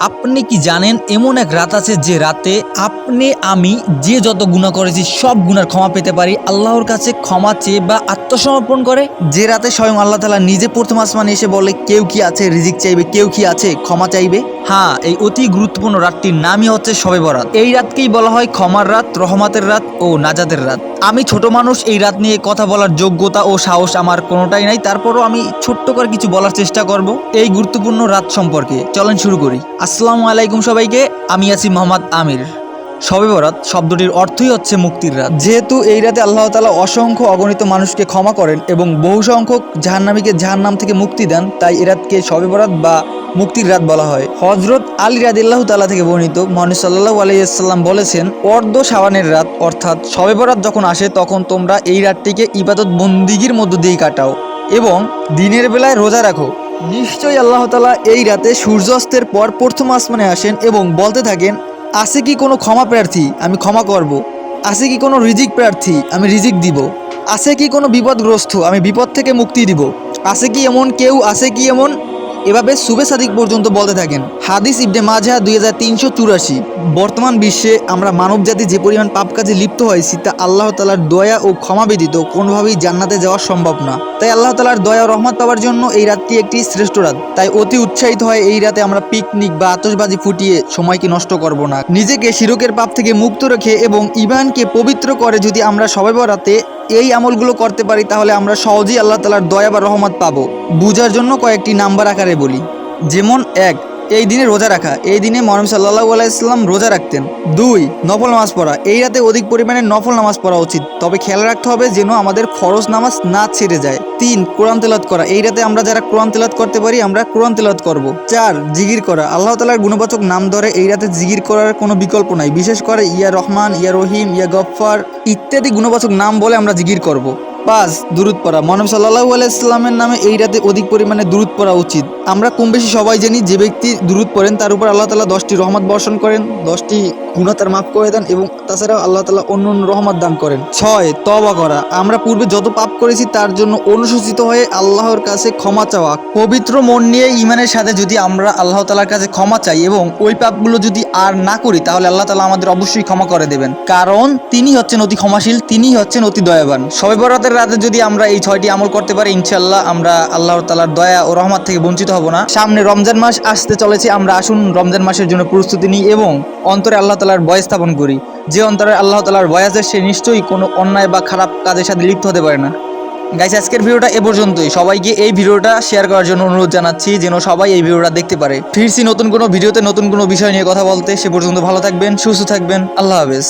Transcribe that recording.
আপনি কি জানেন এমন এক রাত আছে যে রাতে আপনি আমি যে যত গুনাহ করেছি সব গুনার ক্ষমা পেতে পারি আল্লাহর কাছে ক্ষমা চেয়ে বা আত্মসমর্পণ করে। যে রাতে স্বয়ং আল্লাহ তাআলা নিজে প্রথম আসমানে এসে বলে কেউ কি আছে রিজিক চাইবে, কেউ কি আছে ক্ষমা চাইবে। হ্যাঁ, এই অতি গুরুত্বপূর্ণ রাতটির নামই হচ্ছে শবে বরাত। এই রাতকেই বলা হয় ক্ষমার রাত, রহমতের রাত ও নাজাতের রাত। আমি ছোট মানুষ, এই রাত নিয়ে কথা বলার যোগ্যতা ও সাহস আমার কোনোটাই নাই, তারপরও আমি ছোট্ট করে কিছু বলার চেষ্টা করব এই গুরুত্বপূর্ণ রাত সম্পর্কে। চলেন শুরু করি। আসসালামু আলাইকুম সবাইকে, আমি আছি মোহাম্মদ আমির। শবে বরাত শব্দটির অর্থই হচ্ছে মুক্তির রাত। যেহেতু এই রাতে আল্লাহ তাআলা অসংখ্য অগণিত মানুষকে ক্ষমা করেন এবং বহু সংখ্যক জাহান্নামীকে জাহান্নাম থেকে মুক্তি দেন, তাই এ রাতকে শবে বরাত বা মুক্তির রাত বলা হয়। হযরত আলী রাদিয়াল্লাহু তাআলা থেকে বর্ণিত, মুহাম্মদ সাল্লাল্লাহু আলাইহি ওয়াসাল্লাম বলেছেন, অর্ধ শাবানের রাত অর্থাৎ শবে বরাত যখন আসে তখন তোমরা এই রাতটিকে ইবাদত বন্দিগির মধ্য দিয়ে কাটাও এবং দিনের বেলায় রোজা রাখো। নিশ্চয়ই আল্লাহ তাআলা এই রাতে সূর্যাস্তের পর প্রথম আসমানে আসেন এবং বলতে থাকেন, আছে কি কোনো ক্ষমা প্রার্থী, আমি ক্ষমা করব। আছে কি কোনো রিজিক প্রার্থী, আমি রিজিক দিব। আছে কি কোনো বিপদগ্রস্ত, আমি বিপদ থেকে মুক্তি দিব। আছে কি এমন কেউ, আছে কি এমন, এভাবে সুবে সাদিক পর্যন্ত বলতে থাকেন। হাদিস ইবনে মাজাহ 2384। বর্তমান বিশ্বে আমরা মানবজাতি যে পরিমাণ পাপ কাজে লিপ্ত হয়েছি তা আল্লাহ তাআলার দয়া ও ক্ষমা ব্যতীত কোনোভাবেই জান্নাতে যাওয়া সম্ভব না। তাই আল্লাহ তাআলার দয়া ও রহমত পাওয়ার জন্য এই রাতটি একটি শ্রেষ্ঠ রাত। তাই অতি উৎসাহিত হয় এই রাতে আমরা পিকনিক বা আতশবাজি ফুটিয়ে সময়কে নষ্ট করব না। নিজেকে শিরকের পাপ থেকে মুক্ত রেখে এবং ঈমানকে পবিত্র করে যদি আমরা শবে বরাতে এই আমলগুলো করতে পারি তাহলে আমরা সহজেই আল্লাহ তাআলার দয়া বা রহমত পাবো। বুঝার জন্য কয়েকটি নাম্বার আকারে বলি। যেমন 1, এই দিনে রোজা রাখা। এই দিনে মুহাম্মদ সাল্লাল্লাহু আলাইহি ওয়াসাল্লাম রোজা রাখতেন। 2, নফল নামাজ পড়া। এই রাতে অধিক পরিমাণে নফল নামাজ পড়া উচিত, তবে খেয়াল রাখতে হবে যেন আমাদের ফরজ নামাজ না ছেড়ে যায়। 3, কোরআন তেলাওয়াত করা। এই রাতে আমরা যারা কোরআন তেলাওয়াত করতে পারি আমরা কোরআন তেলাওয়াত করব। 4, জিকির করা। আল্লাহ তাআলার গুণবাচক নাম ধরে এই রাতে জিকির করার কোনো বিকল্প নাই, বিশেষ করে ইয়া রহমান, ইয়া রহিম, ইয়া গফফার ইত্যাদি গুণবাচক নাম বলে আমরা জিকির করব। 5, দুরূদ পড়া। মুহাম্মদ সাল্লাল্লাহু আলাইহি ওয়াসাল্লামের নামে এই রাতে অধিক পরিমাণে দুরূদ পড়া উচিত। আমরা কম বেশি সবাই জানি যে ব্যক্তি দুরূদ পড়েন তার উপর আল্লাহ তাআলা 10টি রহমত বর্ষণ করেন, 10টি গুনাহ তার মাফ করে দেন এবং তাছাড়াও আল্লাহ তাআলা অন্য রহমত দান করেন। 6, তওবা করা। আমরা পূর্বে যত পাপ করেছি তার জন্য অনুশোচিত হয়ে আল্লাহর কাছে ক্ষমা চাওয়া। পবিত্র মন নিয়ে ঈমানের সাথে যদি আমরা আল্লাহ তাআলার কাছে ক্ষমা চাই এবং ওই পাপগুলো যদি আর না করি তাহলে আল্লাহ তাআলা আমাদের অবশ্যই ক্ষমা করে দেবেন, কারণ তিনি হচ্ছেন অতি ক্ষমাশীল, তিনি হচ্ছেন অতি দয়াবান। শবে বরাতের রাতে যদি আমরা এই 6টি আমল করতে পারি ইনশাআল্লাহ আমরা আল্লাহর তাআলার দয়া ও রহমত থেকে বঞ্চিত হব না। সামনে রমজান মাস আসতে চলেছে, আমরা আসুন রমজান মাসের জন্য প্রস্তুতি নিই এবং অন্তরে আল্লাহ তাআলার ভয় স্থাপন করি। যে অন্তরে আল্লাহ তাআলার ভয় আছে সে নিশ্চয়ই কোনো অন্যায় বা খারাপ কাজের সাথে লিপ্ত হতে পারে না। গাইস, আজকের ভিডিওটা এ পর্যন্তই। সবাইকে এই ভিডিওটা শেয়ার করার জন্য অনুরোধ জানাচ্ছি যেন সবাই এই ভিডিওটা দেখতে পারে। ফিরছি নতুন কোনো ভিডিওতে নতুন কোনো বিষয় নিয়ে কথা বলতে। সে পর্যন্ত ভালো থাকবেন, সুস্থ থাকবেন। আল্লাহ হাফেজ।